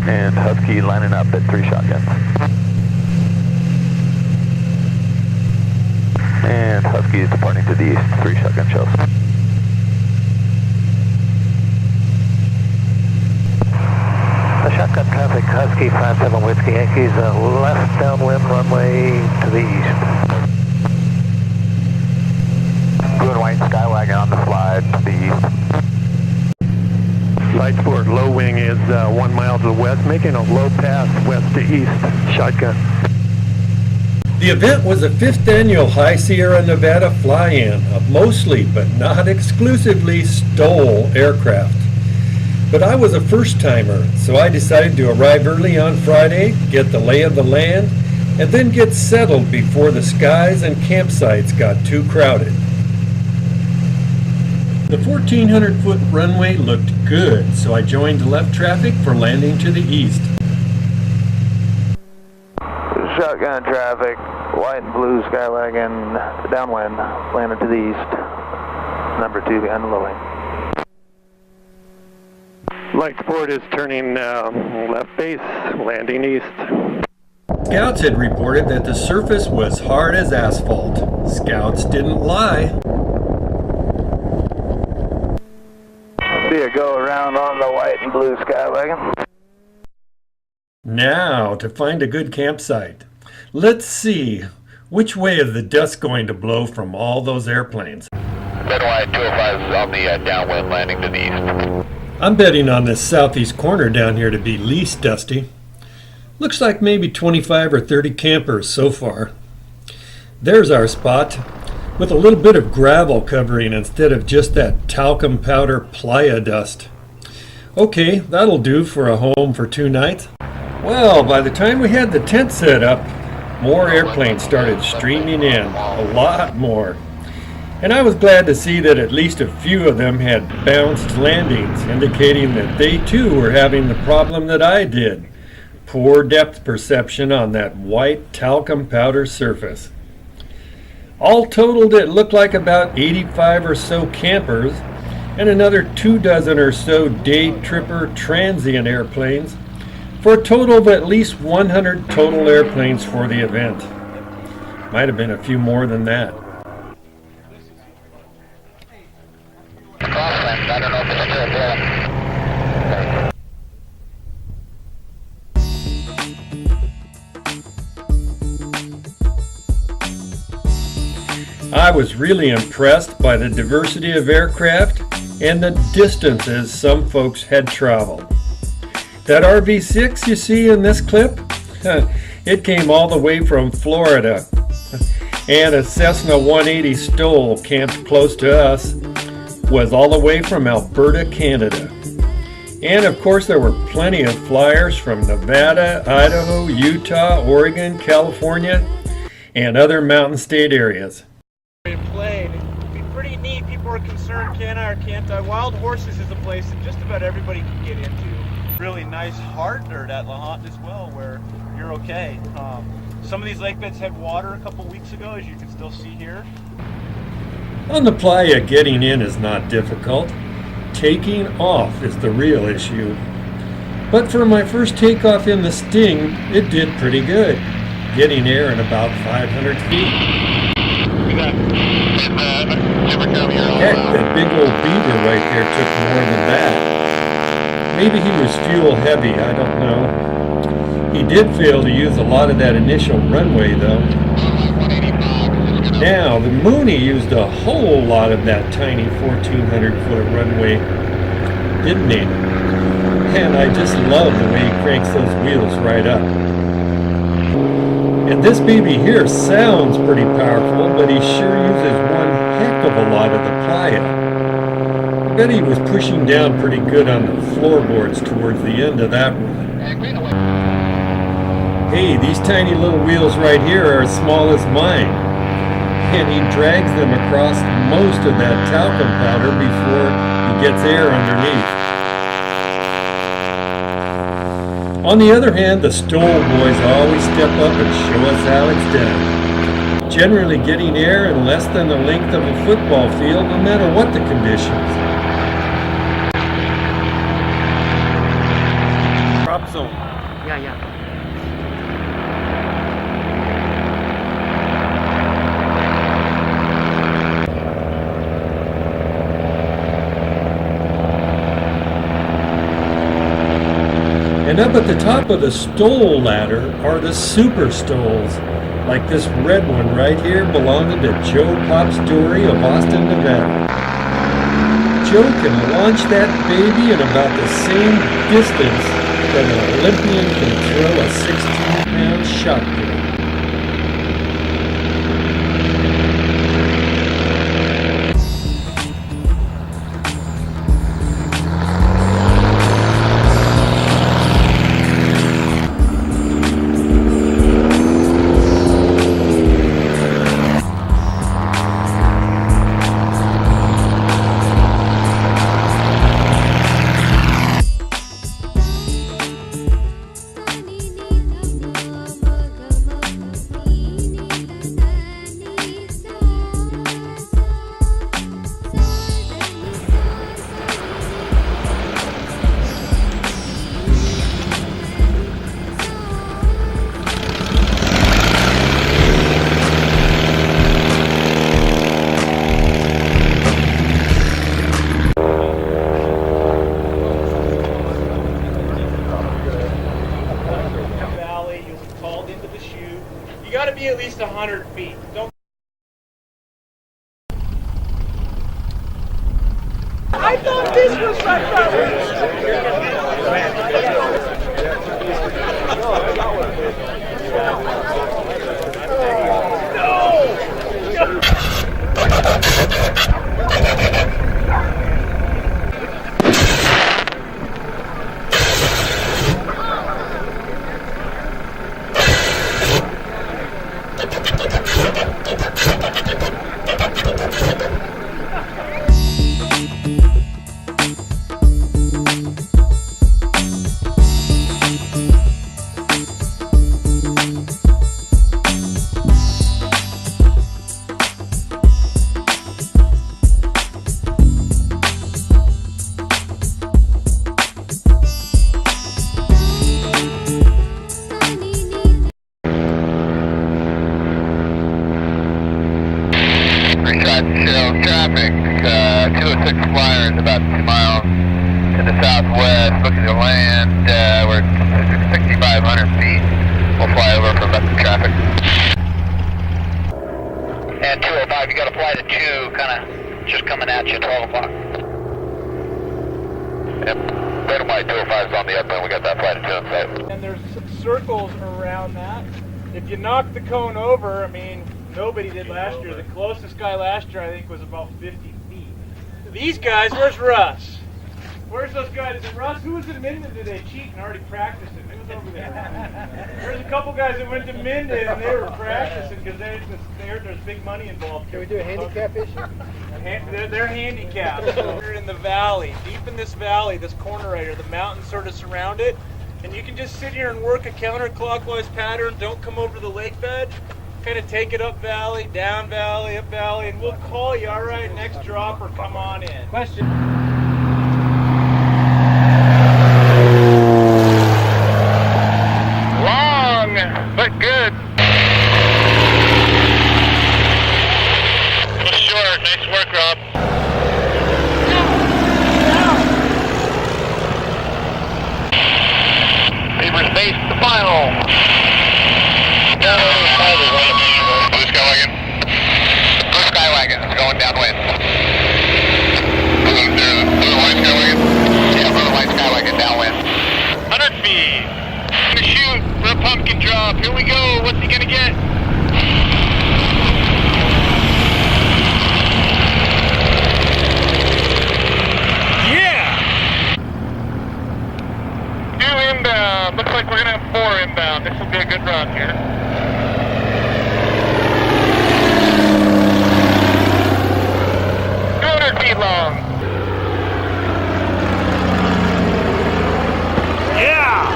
And Husky lining up at 3 shotguns. And Husky is departing to the east, 3 shotgun shells. Shotgun traffic, Husky 57 Whiskey Yankees, left downwind runway to the east. Blue and white Skywagon on the slide to the east. Light Sport, low wing is 1 mile to the west, making a low pass west to east, shotgun. The event was a 5th annual High Sierra Nevada fly-in of mostly, but not exclusively, STOL aircraft. But I was a first-timer, so I decided to arrive early on Friday, get the lay of the land, and then get settled before the skies and campsites got too crowded. The 1,400-foot runway looked good, so I joined left traffic for landing to the east. Shotgun traffic, white and blue Skywagon downwind, landed to the east. Number 2 behind the low wing. Light Sport is turning left base, landing east. Scouts had reported that the surface was hard as asphalt. Scouts didn't lie. See a go around on the white and blue Skywagon. Now, to find a good campsite. Let's see, which way is the dust going to blow from all those airplanes? Red white 205 is on the downwind, landing to the east. I'm betting on this southeast corner down here to be least dusty. Looks like maybe 25 or 30 campers so far. There's our spot, with a little bit of gravel covering instead of just that talcum powder playa dust. Okay, that'll do for a home for 2 nights. Well, by the time we had the tent set up, more airplanes started streaming in, a lot more. And I was glad to see that at least a few of them had bounced landings, indicating that they too were having the problem that I did. Poor depth perception on that white talcum powder surface. All totaled, it looked like about 85 or so campers and another 24 or so day tripper transient airplanes, for a total of at least 100 total airplanes for the event. Might have been a few more than that. I don't know if it's still there. I was really impressed by the diversity of aircraft and the distances some folks had traveled. That RV6 you see in this clip, it came all the way from Florida. And a Cessna 180 STOL camped close to us was all the way from Alberta, Canada. And of course there were plenty of flyers from Nevada, Idaho, Utah, Oregon, California, and other mountain state areas. Plane. It'd be pretty neat. People are concerned, can I or can't I? Wild Horses is a place that just about everybody can get into. Really nice hard dirt at La Honte as well, where you're okay. Some of these lake beds had water a couple weeks ago, as you can still see here. On the Playa, getting in is not difficult. Taking off is the real issue. But for my first takeoff in the Sting, it did pretty good, getting air in about 500 feet. Heck, that big old beaver right there took more than that. Maybe he was fuel heavy, I don't know. He did fail to use a lot of that initial runway though. Now, the Mooney used a whole lot of that tiny 1,400-foot runway, didn't he? And I just love the way he cranks those wheels right up. And this baby here sounds pretty powerful, but he sure uses one heck of a lot of the Playa. I bet he was pushing down pretty good on the floorboards towards the end of that run. Hey, these tiny little wheels right here are as small as mine. And he drags them across most of that talcum powder before he gets air underneath. On the other hand, the STOL boys always step up and show us how it's done. Generally getting air in less than the length of a football field, no matter what the conditions. drop zone. Yeah. And up at the top of the stole ladder are the super stoles, like this red one right here belonging to Joe Pop Story of Austin, Nevada. Joe can launch that baby in about the same distance that an Olympian can throw a 16-pound shot put. You got to be at least 100 feet. Don't. I thought this was my traffic, 206 flyers about 2 miles to the southwest, looking to land, we're 6,500 feet, we'll fly over from the traffic. And 205, you got a flight at 2, kind of just coming at you, 12 o'clock. Yep, Phantom White 205 is on the upwind, we got that flight at 2 in sight. And there's circles around that. If you knock the cone over, I mean, nobody did last year. The closest guy last year, I think, was about 50 feet. These guys, where's Russ? Where's those guys? Is it Russ? Who was at Minden today cheating, already practicing? It was over there. There's a couple guys that went to Minden and they were practicing because there's big money involved. Can we do a handicap issue? They're handicapped. We're in the valley, deep in this valley, this corner right here. The mountains sort of surround it. And you can just sit here and work a counterclockwise pattern. Don't come over the lake bed. Kind of take it up valley, down valley, up valley, and we'll call you, all right, next drop or come on in. Question. Long, but good. A little short, nice work, Rob. Beaver's base, the final. Blue Skywagon is going downwind. Blue White Skywagon? Yeah, Blue White Skywagon downwind. 100 feet. Gonna shoot for a pumpkin drop. Here we go. What's he gonna get? Yeah! 2 inbound. Looks like we're gonna have 4 inbound. This will be a good run here. Long. Yeah!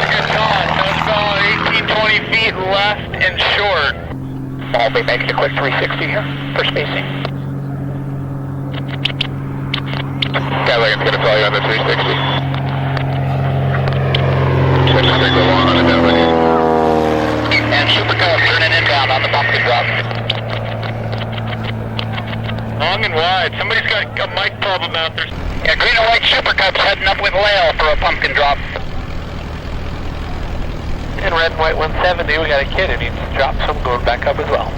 Good shot. That's about 18, 20 feet left and short. I'll be making a quick 360 here for spacing. Skywagon's going to tell you on the 360. And Super Cub turning inbound on the pumpkin drop. Long and wide. Somebody's got a mic problem out there. Yeah, green and white Super Cub's heading up with Lale for a pumpkin drop. And red and white 170, we got a kid who needs to drop, so I'm going back up as well.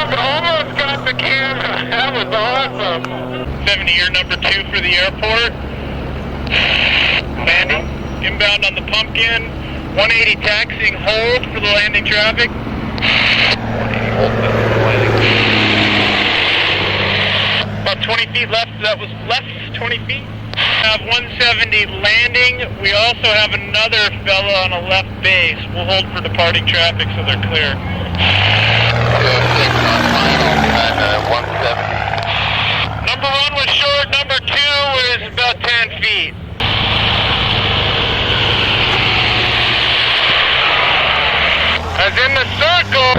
Almost got the camera. That was awesome. 70, you're number 2 for the airport. Landing. Inbound on the pumpkin. 180 taxiing, hold for the landing traffic. 180 hold for the landing. About 20 feet left, that was left 20 feet. Have 170 landing. We also have another fella on a left base. We'll hold for departing traffic so they're clear. 206 on final behind 170. Number 1 was short, number 2 was about 10 feet. As in the circle.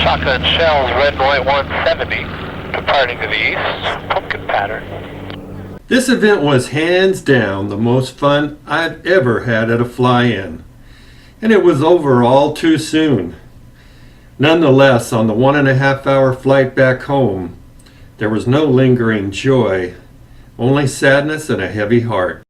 Shotgun shells, red and white 170, departing to the east, pumpkin pattern. This event was hands down the most fun I've ever had at a fly-in, and it was over all too soon. Nonetheless, on the 1.5-hour flight back home, there was no lingering joy, only sadness and a heavy heart.